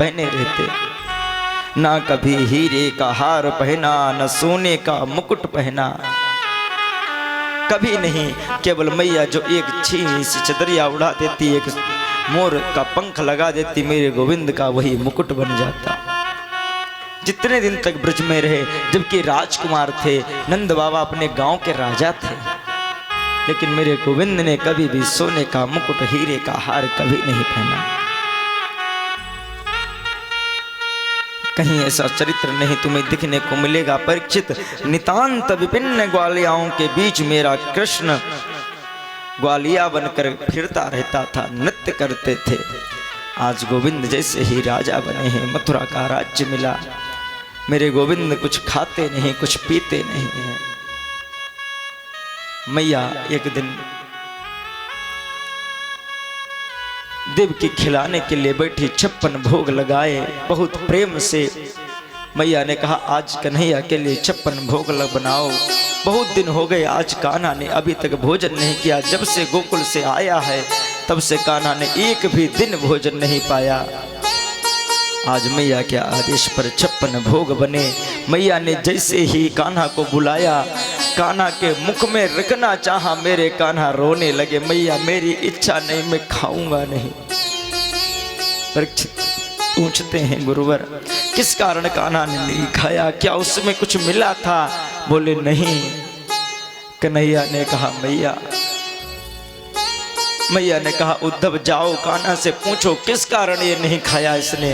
पहने रहते, ना कभी हीरे का हार पहना, न सोने का मुकुट पहना, कभी नहीं। केवल मैया जो एक छीनी सी चदरिया उड़ा देती, एक मोर का पंख लगा देती, मेरे गोविंद का वही मुकुट बन जाता। जितने दिन तक ब्रज में रहे, जबकि राजकुमार थे, नंद बाबा अपने गांव के राजा थे, लेकिन मेरे गोविंद ने कभी भी सोने का मुकुट, हीरे का हार कभी नहीं पहना। कहीं ऐसा चरित्र नहीं तुम्हें दिखने को मिलेगा परीक्षित। नितांत विभिन्न ग्वालियाओं के बीच मेरा कृष्ण ग्वालिया बनकर फिरता रहता था, नृत्य करते थे। आज गोविंद जैसे ही राजा बने हैं, मथुरा का राज्य मिला, मेरे गोविंद कुछ खाते नहीं, कुछ पीते नहीं हैं। मैया एक दिन देव की खिलाने के लिए बैठी, 56 भोग लगाए, बहुत प्रेम से मैया ने कहा आज कन्हैया के लिए 56 भोग बनाओ। बहुत दिन हो गए, आज कान्हा ने अभी तक भोजन नहीं किया। जब से गोकुल से आया है तब से कान्हा ने एक भी दिन भोजन नहीं पाया। आज मैया के आदेश पर 56 भोग बने। मैया ने जैसे ही कान्हा को बुलाया, कान्हा के मुख में रखना चाहा, मेरे कान्हा रोने लगे, मैया मेरी इच्छा नहीं, मैं खाऊंगा नहीं। परीक्षित पूछते हैं गुरुवर किस कारण कान्हा ने नहीं खाया, क्या उसमें कुछ मिला था? बोले नहीं। कन्हैया ने कहा मैया ने कहा उद्धव जाओ कान्हा से पूछो किस कारण ये नहीं खाया इसने।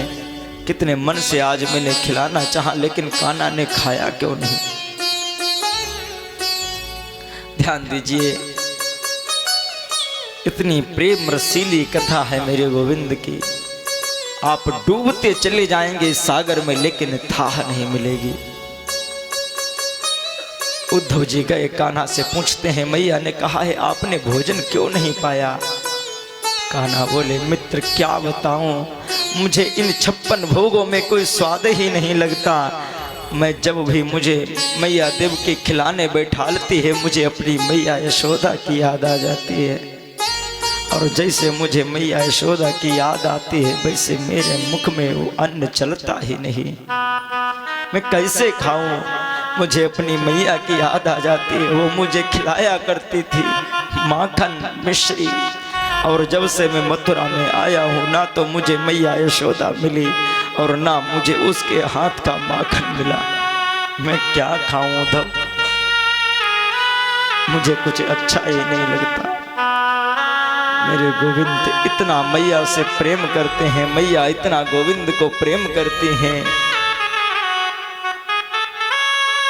कितने मन से आज मैंने खिलाना चाहा, लेकिन कान्हा ने खाया क्यों नहीं? ध्यान दीजिए, इतनी प्रेम रसीली कथा है मेरे गोविंद की। आप डूबते चले जाएंगे सागर में, लेकिन थाह नहीं मिलेगी। उद्धव जी गए, कान्हा से पूछते हैं मैया ने कहा है आपने भोजन क्यों नहीं पाया? कान्हा बोले मित्र क्या बताऊं, मुझे इन 56 भोगों में कोई स्वाद ही नहीं लगता। मैं जब भी मुझे मैया देव के खिलाने बैठालती है, मुझे अपनी मैया यशोदा की याद आ जाती है, और जैसे मुझे मैया यशोदा की याद आती है वैसे मेरे मुख में वो अन्न चलता ही नहीं। मैं कैसे खाऊं? मुझे अपनी मैया की याद आ जाती है, वो मुझे खिलाया करती थी माखन मिश्री, और जब से मैं मथुरा में आया हूँ ना तो मुझे मैया यशोदा मिली और ना मुझे उसके हाथ का माखन मिला। मैं क्या खाऊं उद्धव, मुझे कुछ अच्छा ही नहीं लगता। मेरे गोविंद इतना मैया से प्रेम करते हैं, मैया इतना गोविंद को प्रेम करती हैं।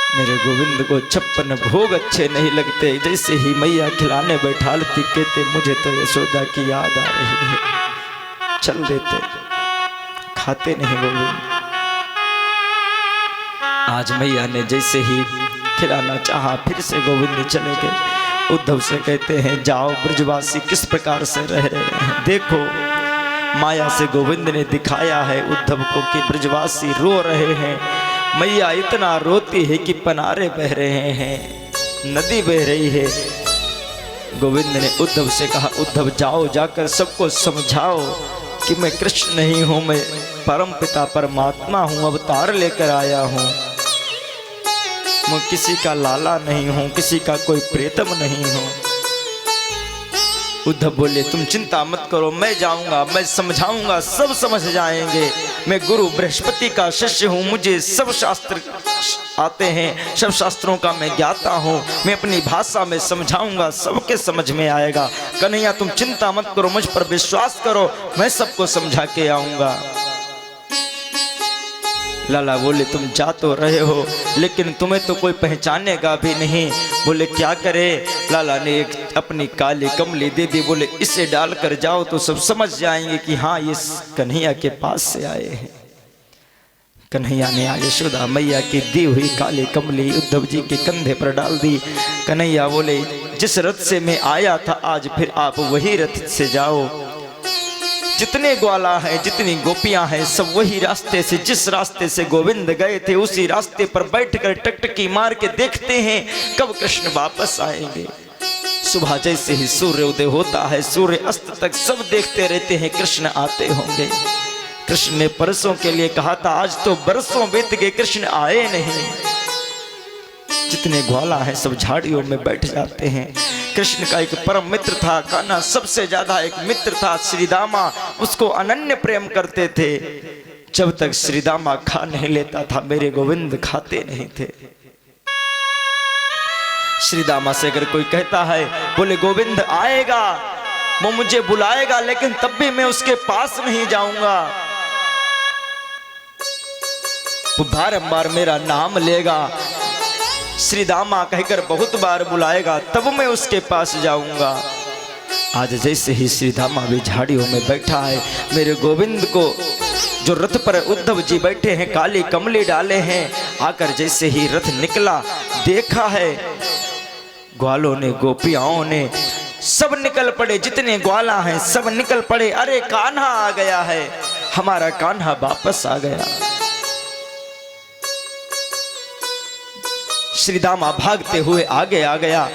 मेरे गोविंद को 56 भोग अच्छे नहीं लगते। जैसे ही मैया खिलाने बैठालती कहते मुझे तो यशोदा की याद आ रही है, चल देते, खाते नहीं गोविंद। आज मैया ने जैसे ही खिलाना चाहा, फिर से गोविंद चले गए। उद्धव से कहते हैं जाओ ब्रजवासी किस प्रकार से रह रहे हैं। देखो माया से गोविंद ने दिखाया है उद्धव को कि ब्रजवासी रो रहे हैं। मैया इतना रोती है कि पनारे बह रहे हैं, नदी बह रही है। गोविंद ने उद्धव से कहा उद्धव जाओ, जाकर सबको समझाओ कि मैं कृष्ण नहीं हूँ, मैं परम पिता परमात्मा हूँ, अवतार लेकर आया हूँ। मैं किसी का लाला नहीं हूँ, किसी का कोई प्रेतम नहीं हूँ। उद्धव बोले तुम चिंता मत करो, मैं जाऊंगा, मैं समझाऊंगा, सब समझ जाएंगे। मैं गुरु बृहस्पति का शिष्य हूँ, मुझे सब शास्त्र आते हैं, सब शास्त्रों का मैं ज्ञाता हूँ। मैं अपनी भाषा में समझाऊंगा, सबके समझ में आएगा। कन्हैया तुम चिंता मत करो, मुझ पर विश्वास करो, मैं सबको समझा के आऊंगा। लाला बोले तुम जा तो रहे हो, लेकिन तुम्हें तो कोई पहचानेगा भी नहीं। बोले क्या करे? लाला ने एक अपनी काली कमली दे दी, बोले इसे डालकर जाओ तो सब समझ जाएंगे कि हाँ ये कन्हैया के पास से आए हैं। कन्हैया ने यशोदा मैया की दी हुई काली कमली उद्धव जी के कंधे पर डाल दी। कन्हैया बोले जिस रथ से मैं आया था आज फिर आप वही रथ से जाओ। जितने ग्वाला हैं, जितनी गोपियां हैं, सब वही रास्ते से, जिस रास्ते से गोविंद गए थे उसी रास्ते पर बैठकर टकटकी मार के देखते हैं कब कृष्ण वापस आएंगे। सुबह जैसे ही सूर्य उदय होता है, सूर्य अस्त तक सब देखते रहते हैं कृष्ण आते होंगे। कृष्ण ने परसों के लिए कहा था, आज तो बरसों बीत गए, कृष्ण आए नहीं। जितने ग्वाला हैं सब झाड़ियों में बैठ जाते हैं। कृष्ण का एक परम मित्र था कान्हा, सबसे ज्यादा एक मित्र था श्रीदामा, उसको अनन्य प्रेम करते थे। जब तक श्रीदामा खा नहीं लेता था, मेरे गोविंद खाते नहीं थे। श्रीदामा से अगर कोई कहता है, बोले गोविंद आएगा, वो मुझे बुलाएगा, लेकिन तब भी मैं उसके पास नहीं जाऊंगा। वो बारंबार मेरा नाम लेगा, श्रीदामा कहकर बहुत बार बुलाएगा, तब मैं उसके पास जाऊंगा। आज जैसे ही श्रीदामा भी झाड़ियों में बैठा है, मेरे गोविंद को जो रथ पर उद्धव जी बैठे हैं, काली कमली डाले हैं, आकर जैसे ही रथ निकला, देखा है ग्वालों ने, गोपियाओं ने सब निकल पड़े, जितने ग्वाला हैं सब निकल पड़े। अरे कान्हा आ गया है, हमारा कान्हा वापस आ गया। श्रीदामा भागते हुए आगे आ गया।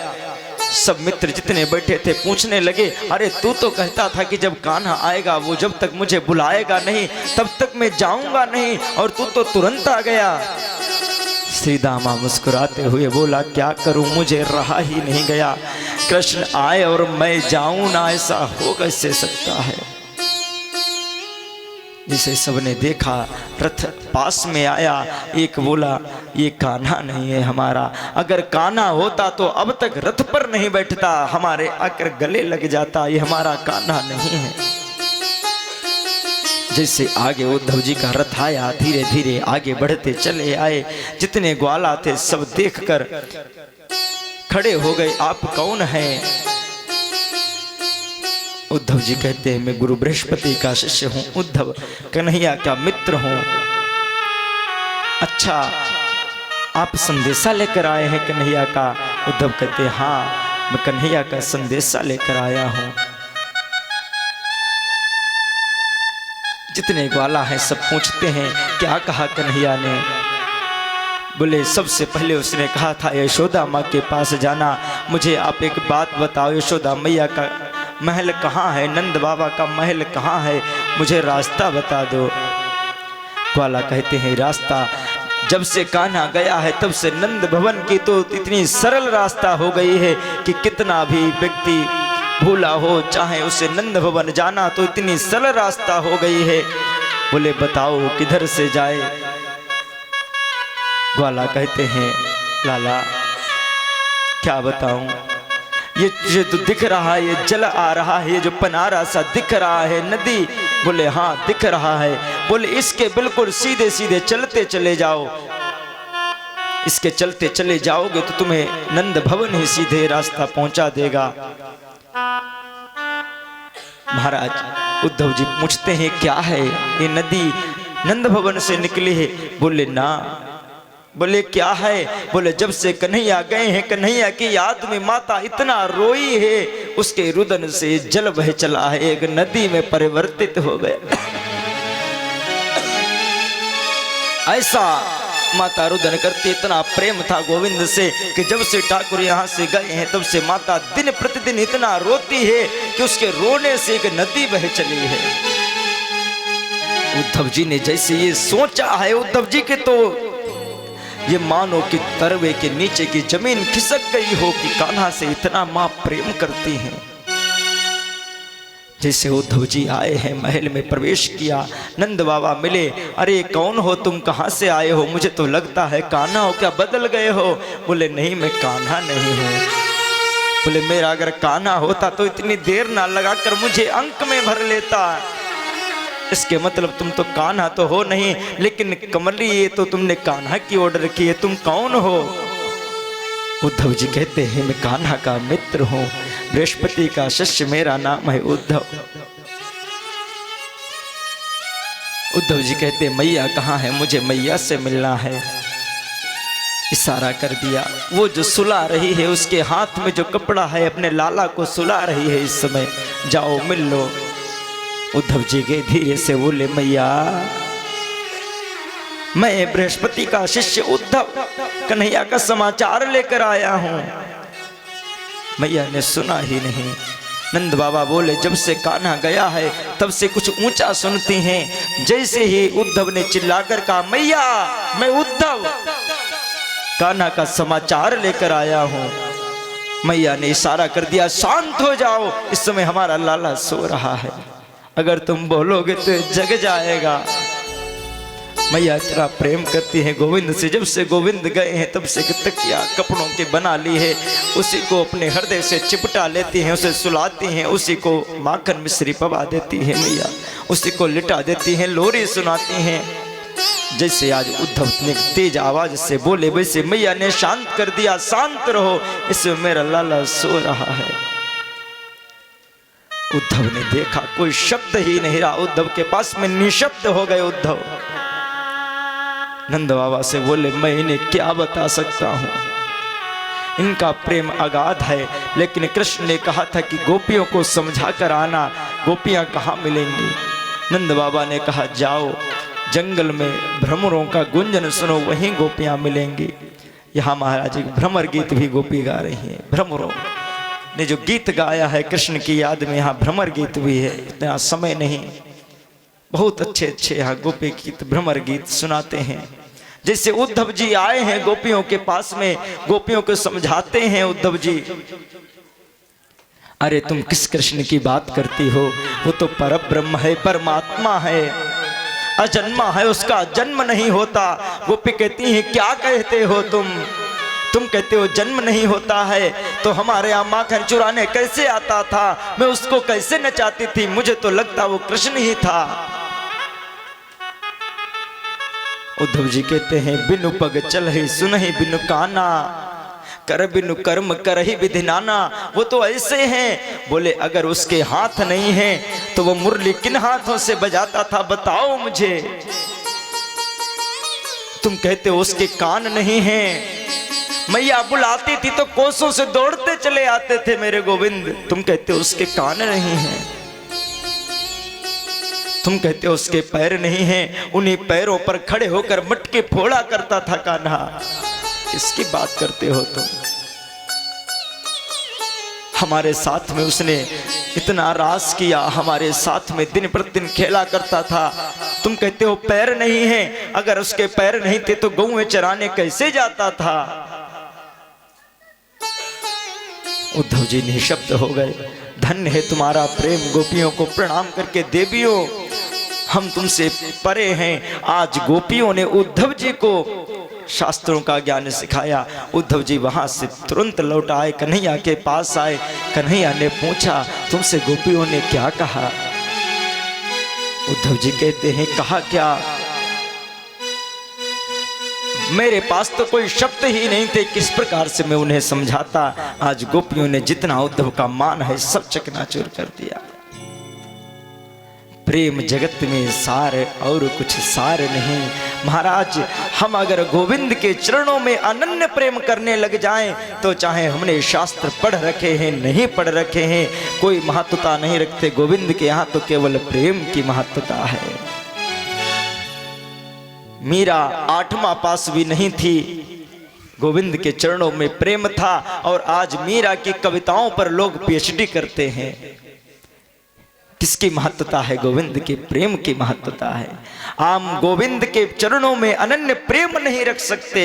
सब मित्र जितने बैठे थे पूछने लगे, अरे तू तो कहता था कि जब कान्हा आएगा वो जब तक मुझे बुलाएगा नहीं तब तक मैं जाऊंगा नहीं, और तू तो तुरंत आ गया। श्रीदामा मुस्कुराते हुए बोला, क्या करूं, मुझे रहा ही नहीं गया। कृष्ण आए और मैं जाऊं ना, ऐसा हो कैसे सकता है। जिसे सबने देखा, रथ पास में आया, एक बोला ये कान्हा नहीं है हमारा, अगर कान्हा होता तो अब तक रथ पर नहीं बैठता, हमारे आकर गले लग जाता, ये हमारा कान्हा नहीं है। जैसे आगे उद्धव जी का रथ आया, धीरे धीरे आगे बढ़ते चले आए। जितने ग्वाला थे सब देखकर खड़े हो गए, आप कौन हैं? उद्धव जी कहते हैं, मैं गुरु बृहस्पति का शिष्य हूं, उद्धव कन्हैया का मित्र हूं। अच्छा, आप संदेशा लेकर आए हैं कन्हैया का? उद्धव कहते हैं, हाँ मैं कन्हैया का संदेशा लेकर आया हूं। जितने ग्वाला हैं सब पूछते हैं, क्या कहा कन्हैया ने? बोले सबसे पहले उसने कहा था यशोदा माँ के पास जाना। मुझे आप एक बात बताओ, यशोदा मैया का महल कहाँ है, नंद बाबा का महल कहाँ है, मुझे रास्ता बता दो। ग्वाला कहते हैं, रास्ता जब से कान्हा गया है तब से नंद भवन की तो इतनी सरल रास्ता हो गई है कि कितना भी व्यक्ति भूला हो, चाहे उसे नंद भवन जाना तो इतनी सरल रास्ता हो गई है। बोले बताओ किधर से जाए? ग्वाला कहते हैं, लाला क्या बताऊं, ये तो दिख रहा है, ये जल आ रहा है, ये जो पनारा सा दिख रहा है नदी। बोले हाँ दिख रहा है। बोले इसके बिल्कुल सीधे सीधे चलते चले जाओ, इसके चलते चले जाओगे तो तुम्हें नंद भवन ही सीधे रास्ता पहुंचा देगा। महाराज उद्धव जी पूछते हैं, क्या है ये नदी नंद भवन से निकली है? बोले ना। बोले क्या है? बोले जब से कन्हैया गए हैं, कन्हैया की याद में माता इतना रोई है, उसके रुदन से जल बह चला है, एक नदी में परिवर्तित हो गया। ऐसा माता रुदन करती, इतना प्रेम था गोविंद से कि जब से ठाकुर यहाँ से गए हैं तब से माता दिन प्रतिदिन इतना रोती है कि उसके रोने से एक नदी बह चली है। उद्धव जी ने जैसे ये सोचा है, उद्धव जी के तो ये मानो कि तरवे के नीचे की जमीन खिसक गई हो कि कान्हा से इतना मां प्रेम करती हैं। जैसे उद्धव जी आए हैं, महल में प्रवेश किया, नंद बाबा मिले। अरे कौन हो तुम, कहाँ से आए हो? मुझे तो लगता है कान्हा हो, क्या बदल गए हो? बोले नहीं मैं कान्हा नहीं हूँ। बोले मेरा अगर कान्हा होता तो इतनी देर ना लगाकर मुझे अंक में भर लेता। इसके मतलब तुम तो कान्हा तो हो नहीं, लेकिन कमली ये तो तुमने कान्हा की ऑर्डर की है, तुम कौन हो? उद्धव जी कहते हैं, मैं कान्हा का मित्र हूँ, बृहस्पति का शिष्य, मेरा नाम है उद्धव। उद्धव जी कहते हैं, मैया कहाँ है? मुझे मैया से मिलना है। इशारा कर दिया। वो जो सुला रही है, उसके हाथ में जो कपड़ा है, अपने लाला को सुला रही है इस समय, जाओ मिल लो। उद्धव जी गए, धीरे से बोले, मैया मैं बृहस्पति का शिष्य उद्धव कन्हैया का समाचार लेकर आया हूं। मैया ने सुना ही नहीं। नंद बाबा बोले जब से कान्हा गया है तब से कुछ ऊंचा सुनती हैं। जैसे ही उद्धव ने चिल्लाकर कहा मैया मैं उद्धव कान्हा का समाचार लेकर आया हूं, मैया ने इशारा कर दिया शांत हो जाओ, इस समय हमारा लाला सो रहा है, अगर तुम बोलोगे तो जग जाएगा। मैया इतना प्रेम करती है गोविंद से, जब से गोविंद गए हैं तब से तकिया कपड़ों की बना ली है, उसी को अपने हृदय से चिपटा लेती हैं, उसे सुलाती हैं, उसी को माखन मिश्री पवा देती है मैया, उसी को लिटा देती हैं, लोरी सुनाती हैं। जैसे आज उद्धव ने तेज आवाज से बोले वैसे मैया ने शांत कर दिया, शांत रहो, इसमें मेरा लाला सो रहा है। उद्धव ने देखा कोई शब्द ही नहीं रहा, उद्धव के पास में निशब्द हो गए उद्धव। नंद बाबा से बोले मैं इन्हें क्या बता सकता हूं, इनका प्रेम अगाध है, लेकिन कृष्ण ने कहा था कि गोपियों को समझा कर आना, गोपियां कहाँ मिलेंगी। नंद बाबा ने कहा जाओ जंगल में भ्रमरों का गुंजन सुनो, वहीं गोपियां मिलेंगी। यहाँ महाराज जी भ्रमर गीत भी गोपी गा रही हैं, भ्रमरों ने जो गीत गाया है कृष्ण की याद में, यहाँ भ्रमर गीत भी है, इतना समय नहीं, बहुत अच्छे अच्छे यहाँ गोपी गीत भ्रमर गीत सुनाते हैं। जैसे उद्धव जी आए हैं गोपियों के पास में, गोपियों को समझाते हैं उद्धव जी, अरे तुम किस कृष्ण की बात करती हो, वो तो परब्रह्म है, परमात्मा है, अजन्मा है, उसका जन्म नहीं होता। गोपी कहती हैं क्या कहते हो तुम कहते हो जन्म नहीं होता है, तो हमारे यहाँ माखन चुराने कैसे आता था, मैं उसको कैसे नचाती थी, मुझे तो लगता वो कृष्ण ही था। उद्धव जी कहते हैं बिनु पग चल ही सुन ही बिनु काना, कर बिनु कर्म कर ही विधि नाना, वो तो ऐसे हैं। बोले अगर उसके हाथ नहीं है तो वो मुरली किन हाथों से बजाता था, बताओ मुझे। तुम कहते हो उसके कान नहीं हैं, मैया बुलाती थी तो कोसों से दौड़ते चले आते थे मेरे गोविंद, तुम कहते हो उसके कान नहीं हैं। तुम कहते हो उसके पैर नहीं हैं, उन्हीं पैरों पर खड़े होकर मटके फोड़ा करता था कान्हा, किसकी बात करते हो तुम। हमारे साथ में उसने इतना रास किया, हमारे साथ में दिन प्रतिदिन खेला करता था, तुम कहते हो पैर नहीं हैं, अगर उसके पैर नहीं थे तो गऊ में चराने कैसे जाता था। उद्धव जी निशब्द हो गए। धन्य है तुम्हारा प्रेम, गोपियों को प्रणाम करके देवियों हम तुमसे परे हैं। आज गोपियों ने उद्धव जी को शास्त्रों का ज्ञान सिखाया। उद्धव जी वहां से तुरंत लौट आए, कन्हैया के पास आए। कन्हैया ने पूछा तुमसे गोपियों ने क्या कहा। उद्धव जी कहते हैं कहा क्या, मेरे पास तो कोई शब्द ही नहीं थे, किस प्रकार से मैं उन्हें समझाता। आज गोपियों ने जितना उद्धव का मान है सब चकनाचूर कर दिया। प्रेम जगत में सार और कुछ सार नहीं। महाराज हम अगर गोविंद के चरणों में अनन्य प्रेम करने लग जाएं तो चाहे हमने शास्त्र पढ़ रखे हैं नहीं पढ़ रखे हैं, कोई महत्वता नहीं रखते। गोविंद के यहाँ तो केवल प्रेम की महत्वता है। मीरा 8वां पास भी नहीं थी, गोविंद के चरणों में प्रेम था। और आज मीरा की कविताओं पर लोग पीएचडी करते हैं। किसकी महत्वता है? गोविंद के प्रेम की महत्वता है। हम गोविंद के चरणों में अनन्य प्रेम नहीं रख सकते।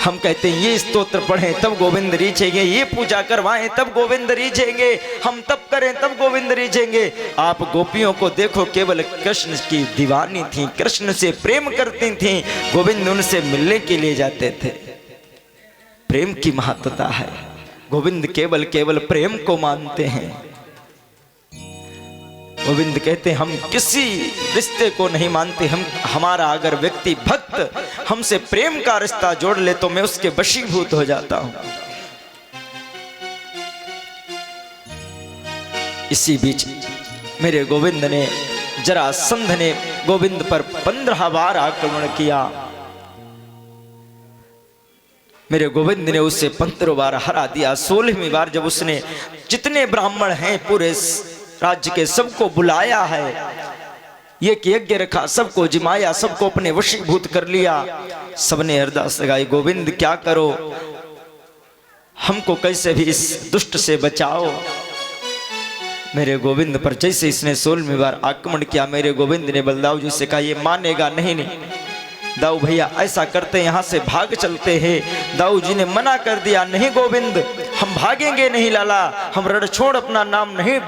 हम कहते हैं ये स्तोत्र पढ़ें तब गोविंद रीझेंगे, ये पूजा करवाएं तब गोविंद रीझेंगे, हम तब करें तब गोविंद रीझेंगे। आप गोपियों को देखो, केवल कृष्ण की दीवानी थी, कृष्ण से प्रेम करती थी, गोविंद उनसे मिलने के लिए जाते थे। प्रेम की महत्वता है। गोविंद केवल केवल प्रेम को मानते हैं। गोविंद कहते हैं हम किसी रिश्ते को नहीं मानते। हमारा अगर व्यक्ति भक्त हमसे प्रेम का रिश्ता जोड़ ले तो मैं उसके वशीभूत हो जाता हूं। इसी बीच मेरे गोविंद ने, जरासंध ने गोविंद पर 15 बार आक्रमण किया। मेरे गोविंद ने उसे 15 बार हरा दिया। 16वीं बार जब उसने जितने ब्राह्मण हैं पूरे राज्य के सबको बुलाया है, एक यज्ञ रखा, सबको जिमाया, सबको अपने वशीभूत कर लिया। सबने अरदास लगाई, गोविंद क्या करो, हमको कैसे भी इस दुष्ट से बचाओ। मेरे गोविंद पर जैसे इसने 16वीं बार आक्रमण किया, मेरे गोविंद ने बलदाऊ जी से कहा ये मानेगा नहीं। दाऊ भैया ऐसा करते यहाँ से भाग चलते हैं। दाऊ जी ने मना कर दिया, नहीं गोविंद हम भागेंगे नहीं लाला, हम रणछोड़ अपना नाम नहीं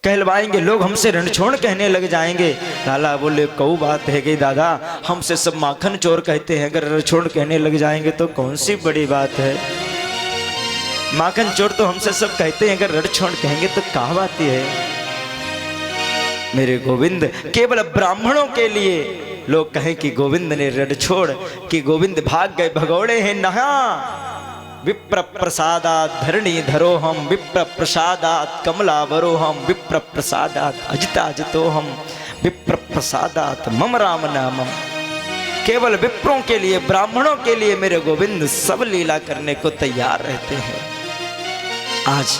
कहलवाएंगे, लोग हमसे रणछोड़ कहने लग जाएंगे। लाला बोले कऊ बात है कि दादा, हमसे सब माखन चोर कहते हैं, अगर रणछोड़ कहने लग जाएंगे तो कौन सी बड़ी बात है। माखन चोर तो हमसे सब कहते हैं, अगर रणछोड़ कहेंगे तो क्या बात है। मेरे गोविंद केवल ब्राह्मणों के लिए लोग कहें कि गोविंद ने रणछोड़, कि गोविंद भाग गए, भगौड़े हैं नहा। विप्र प्रसादात धरणी धरोहम, विप्र प्रसादात कमलावरोहम, विप्र प्रसादात अजिता अजितोहम, विप्र प्रसादात मम राम नामम। केवल विप्रों के लिए, ब्राह्मणों के लिए मेरे गोविंद सब लीला करने को तैयार रहते हैं। आज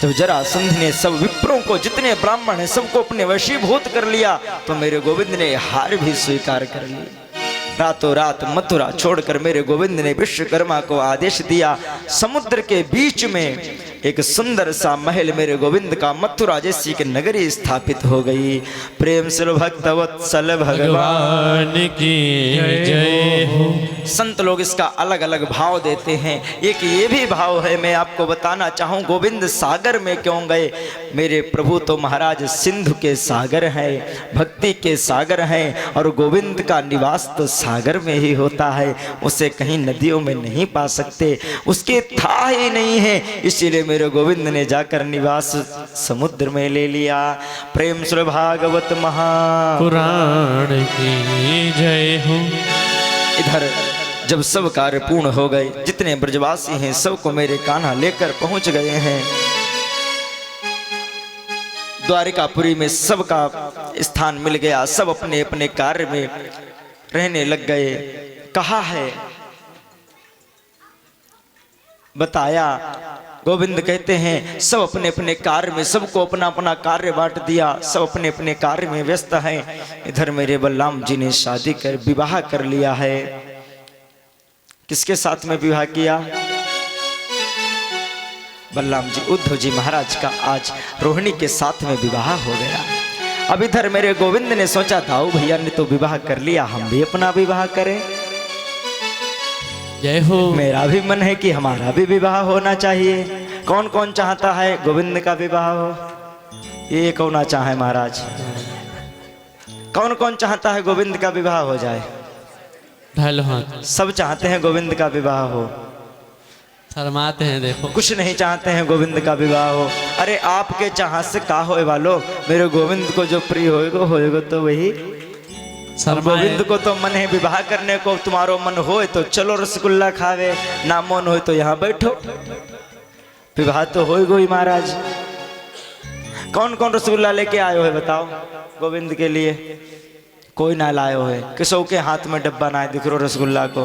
तो जरासंध ने सब विप्रों को, जितने ब्राह्मण हैं सबको अपने वशीभूत कर लिया, तो मेरे गोविंद ने हार भी स्वीकार कर ली। रातों रात मथुरा छोड़कर मेरे गोविंद ने विश्वकर्मा को आदेश दिया, समुद्र के बीच में एक सुंदर सा महल मेरे गोविंद का मथुरा जैसी की नगरी स्थापित हो गई। प्रेम से भक्त वत्सल भगवान की जय हो। संत लोग इसका अलग अलग भाव देते हैं। एक ये भी भाव है, मैं आपको बताना चाहूँ, गोविंद सागर में क्यों गए। मेरे प्रभु तो महाराज सिंधु के सागर हैं, भक्ति के सागर हैं, और गोविंद का निवास तो सागर में ही होता है, उसे कहीं नदियों में नहीं पा सकते, उसके था ही नहीं है। इसीलिए मेरे गोविंद ने जाकर निवास समुद्र में ले लिया। प्रेम से भागवत महापुराण की जय हो। इधर जब सब कार्य पूर्ण हो गए, जितने ब्रजवासी हैं सबको मेरे कान्हा लेकर पहुंच गए हैं। द्वारिकापुरी में सबका स्थान मिल गया, सब अपने अपने कार्य में रहने लग गए। कहा है बताया, गोविंद कहते हैं सब अपने अपने कार्य में, सबको अपना अपना कार्य बांट दिया, सब अपने अपने कार्य में व्यस्त हैं। इधर मेरे बलराम जी ने शादी कर विवाह कर लिया है। किसके साथ में विवाह किया? बलराम जी, उद्धव जी महाराज का आज रोहिणी के साथ में विवाह हो गया। अब इधर मेरे गोविंद ने सोचा, दाऊ भैया ने तो विवाह कर लिया, हम भी अपना विवाह करें। जय हो। मेरा भी मन है कि हमारा भी विवाह होना चाहिए। कौन कौन चाहता है गोविंद का विवाह हो? ये कौन चाहे महाराज? कौन कौन चाहता है गोविंद का विवाह हो जाए? सब चाहते हैं गोविंद का विवाह हो। शर्माते हैं, देखो कुछ नहीं चाहते हैं गोविंद का विवाह हो। अरे आपके चाह से का होए वालो, मेरे गोविंद को जो प्रिय होएगो तो वही। गोविंद को तो मन है विवाह करने को, तुम्हारो मन हो तो चलो रसगुल्ला खावे, ना मन हो तो यहाँ बैठो। विवाह तो होएगो ही महाराज। कौन कौन रसगुल्ला लेके आए हो है बताओ गोविंद के लिए? कोई ना लायो है, किसों के हाथ में डब्बा ना दिख रो रसगुल्ला को।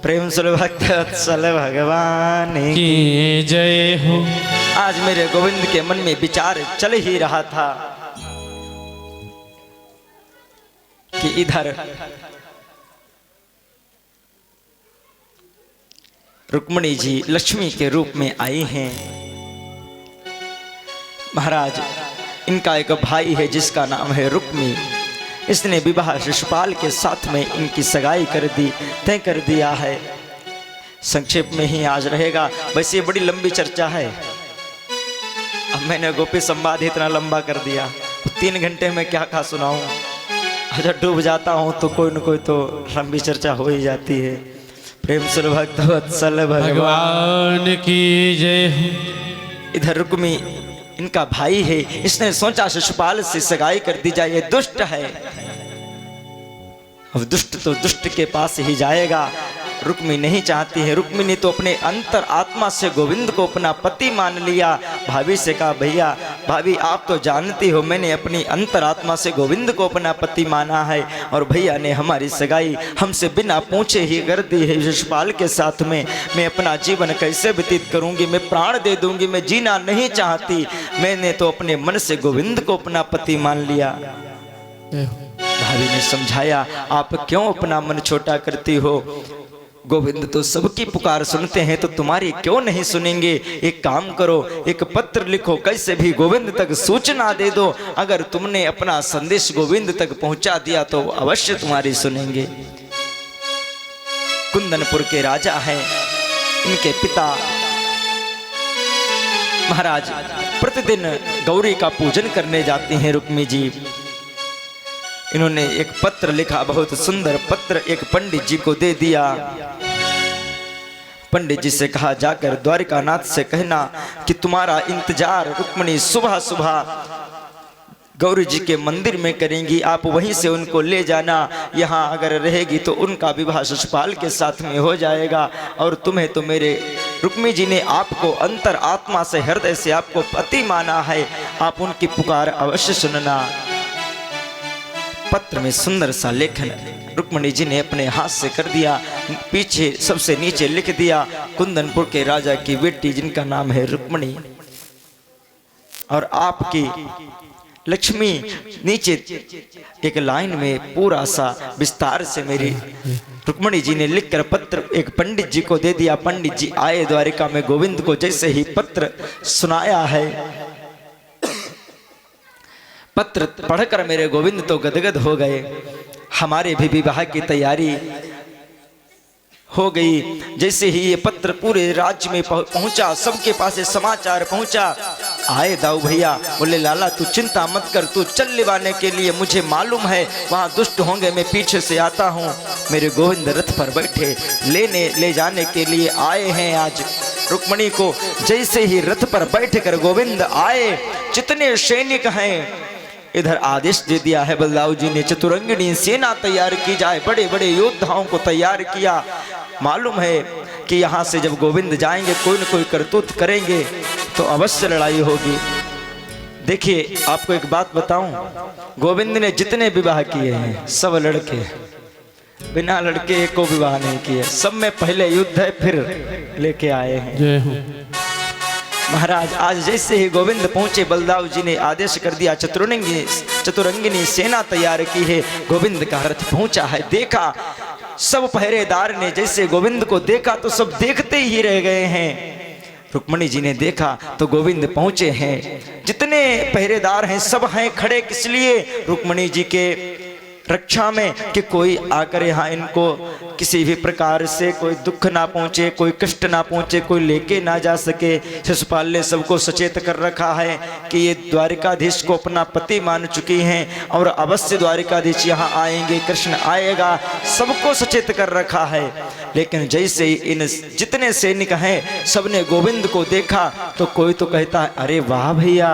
प्रेम से भक्त वत्सल भगवान की जय हो। आज मेरे गोविंद के मन में विचार चल ही रहा था कि इधर रुक्मिणी जी लक्ष्मी के रूप में आई हैं। महाराज, इनका एक भाई है जिसका नाम है रुक्मी। इसने विवाह शिशुपाल के साथ में इनकी सगाई कर दी, तय कर दिया है। संक्षेप में ही आज रहेगा, वैसे ये बड़ी लंबी चर्चा है। अब मैंने गोपी संवाद इतना लंबा कर दिया, 3 घंटे में क्या क्या सुनाऊं। अच्छा, डूब जाता हूं तो कोई न कोई तो लंबी चर्चा हो ही जाती है। प्रेम से भक्त वत्सल भगवान की जय हो। इधर रुक्मी इनका भाई है, इसने सोचा शिशुपाल से सगाई कर दी जाए, ये दुष्ट है। अब दुष्ट तो दुष्ट के पास ही जाएगा। रुक्मी नहीं चाहती है। रुक्मी ने तो अपने अंतर आत्मा से गोविंद को अपना पति मान लिया। भाभी से कहा, भैया भाभी आप तो जानती हो मैंने अपनी अंतर आत्मा से गोविंद को अपना पति माना है, और भैया ने हमारी सगाई हमसे बिना पूछे ही कर दी है। शिशुपाल के साथ में मैं अपना जीवन कैसे व्यतीत करूंगी? मैं प्राण दे दूंगी, मैं जीना नहीं चाहती। मैंने तो अपने मन से गोविंद को अपना पति मान लिया। भाभी ने समझाया, आप क्यों अपना मन छोटा करती हो? गोविंद तो सबकी पुकार सुनते हैं, तो तुम्हारी क्यों नहीं सुनेंगे? एक काम करो, एक पत्र लिखो, कैसे भी गोविंद तक सूचना दे दो। अगर तुमने अपना संदेश गोविंद तक पहुंचा दिया तो अवश्य तुम्हारी सुनेंगे। कुंदनपुर के राजा हैं, इनके पिता महाराज प्रतिदिन गौरी का पूजन करने जाते हैं रुक्मी जी। इन्होंने एक पत्र लिखा, बहुत सुंदर पत्र, एक पंडित जी को दे दिया। पंडित जी से कहा, जाकर द्वारिकानाथ से कहना कि तुम्हारा इंतजार रुक्मिणी सुबह सुबह गौरी जी के मंदिर में करेंगी, आप वहीं से उनको ले जाना। यहाँ अगर रहेगी तो उनका विवाह शिशुपाल के साथ में हो जाएगा, और तुम्हें तो मेरे रुक्मी जी ने आपको अंतर आत्मा से, हृदय से आपको पति माना है, आप उनकी पुकार अवश्य सुनना। पत्र में सुंदर सा लेखन रुक्मिणी जी ने अपने हाथ से कर दिया। पीछे सबसे नीचे लिख दिया, कुंदनपुर के राजा की बेटी जिनका नाम है रुक्मिणी, और आपकी लक्ष्मी। नीचे एक लाइन में पूरा सा विस्तार से मेरी रुक्मिणी जी ने लिखकर पत्र एक पंडित जी को दे दिया। पंडित जी आए द्वारिका में, गोविंद को जैसे ही पत्र सुनाया है, पत्र पढ़कर मेरे गोविंद तो गदगद हो गए। हमारे भी विवाह की तैयारी हो गई। जैसे ही ये पत्र पूरे राज्य में पहुंचा, सबके पास समाचार पहुंचा। आए दाऊ भैया, बोले लाला तू चिंता मत कर, तू चल लिवाने के लिए, मुझे मालूम है वहाँ दुष्ट होंगे, मैं पीछे से आता हूँ। मेरे गोविंद रथ पर बैठे ले जाने के लिए आए हैं आज रुक्मिणी को। जैसे ही रथ पर बैठकर गोविंद आए, जितने सैनिक हैं इधर आदेश दे दिया है बलदाऊ जी ने, चतुरंगिणी सेना तैयार की जाए, बड़े बड़े योद्धाओं को तैयार किया। मालूम है कि यहाँ से जब गोविंद जाएंगे कोई न कोई करतूत करेंगे तो अवश्य लड़ाई होगी। देखिए आपको एक बात बताऊं, गोविंद ने जितने विवाह किए हैं सब लड़के, बिना लड़के एक को विवाह नहीं किए, सब में पहले युद्ध है फिर लेके आए हैं। महाराज आज जैसे ही गोविंद पहुंचे, बलदाऊ जी ने आदेश कर दिया, चतुरंगिनी सेना तैयार की है, गोविंद का रथ पहुंचा है। देखा सब पहरेदार ने जैसे गोविंद को देखा तो सब देखते ही रह गए हैं। रुक्मिणी जी ने देखा तो गोविंद पहुंचे हैं, जितने पहरेदार हैं सब हैं खड़े, किस लिए? रुक्मिणी जी के रक्षा में, कि कोई आकर यहाँ इनको किसी भी प्रकार से कोई दुख ना पहुँचे, कोई कष्ट ना पहुँचे, कोई लेके ना जा सके। शिशुपाल ने सबको सचेत कर रखा है कि ये द्वारिकाधीश को अपना पति मान चुकी हैं और अवश्य द्वारिकाधीश यहाँ आएंगे, कृष्ण आएगा, सबको सचेत कर रखा है। लेकिन जैसे ही इन जितने सैनिक हैं सबने गोविंद को देखा तो कोई तो कहता है अरे वाह भैया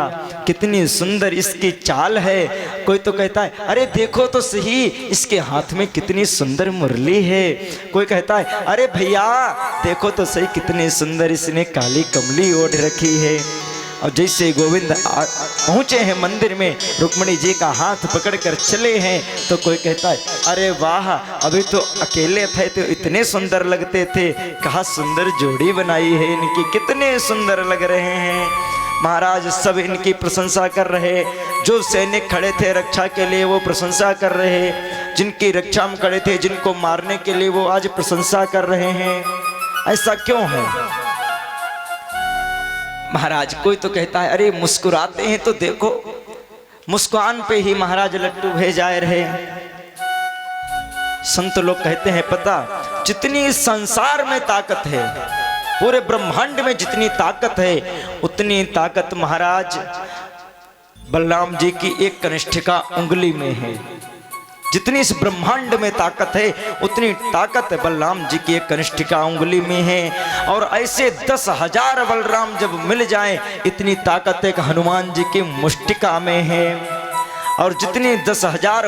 कितनी सुंदर इसकी चाल है, कोई तो कहता है अरे देखो तो सही इसके हाथ में कितनी सुंदर मुरली है, कोई कहता है अरे भैया देखो तो सही कितनी सुंदर इसने काली कमली ओढ़ रखी है। और जैसे गोविंद पहुँचे हैं मंदिर में, रुक्मिणी जी का हाथ पकड़कर चले हैं तो कोई कहता है अरे वाह अभी तो अकेले थे तो इतने सुंदर लगते थे, कहाँ सुंदर जोड़ी बनाई है इनकी, कितने सुंदर लग रहे हैं। महाराज सब इनकी प्रशंसा कर रहे, जो सैनिक खड़े थे रक्षा के लिए वो प्रशंसा कर रहे, जिनकी रक्षा में खड़े थे जिनको मारने के लिए वो आज प्रशंसा कर रहे हैं। ऐसा क्यों है महाराज? कोई तो कहता है अरे मुस्कुराते हैं तो देखो, मुस्कान पे ही महाराज लट्टू भेजाए रहे। संत लोग कहते हैं पता जितनी संसार में ताकत है, पूरे ब्रह्मांड में जितनी ताकत है उतनी ताकत महाराज बलराम जी की एक कनिष्ठिका उंगली में है। जितनी इस ब्रह्मांड में ताकत है उतनी ताकत बलराम जी की एक कनिष्ठिका उंगली में है। और ऐसे 10,000 बलराम जब मिल जाएं इतनी ताकत एक हनुमान जी की मुष्टिका में है। और जितनी 10,000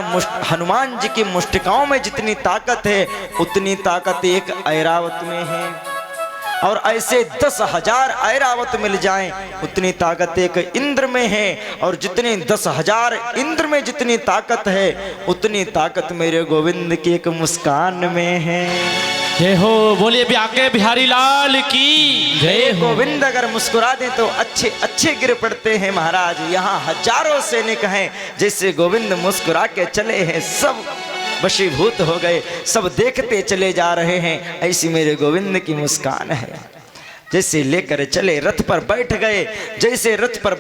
हनुमान जी की मुष्टिकाओं में जितनी ताकत है उतनी ताकत एक ऐरावत में है। और ऐसे 10,000 ऐरावत मिल जाएं उतनी ताकत एक इंद्र में है। और जितनी 10,000 इंद्र में जितनी ताकत है उतनी ताकत मेरे गोविंद की एक मुस्कान में है। जय हो, बोलिए ब्याके बिहारी लाल की जय हो। गोविंद अगर मुस्कुरा दें तो अच्छे अच्छे गिर पड़ते हैं महाराज। यहाँ हजारों सैनिक हैं, जैसे गोविंद मुस्कुरा के चले हैं सब वशीभूत हो गए, सब देखते चले जा रहे हैं। ऐसी मेरे गोविंद की मुस्कान है। जैसे लेकर चले रथ पर बैठ गए, जैसे रथ पर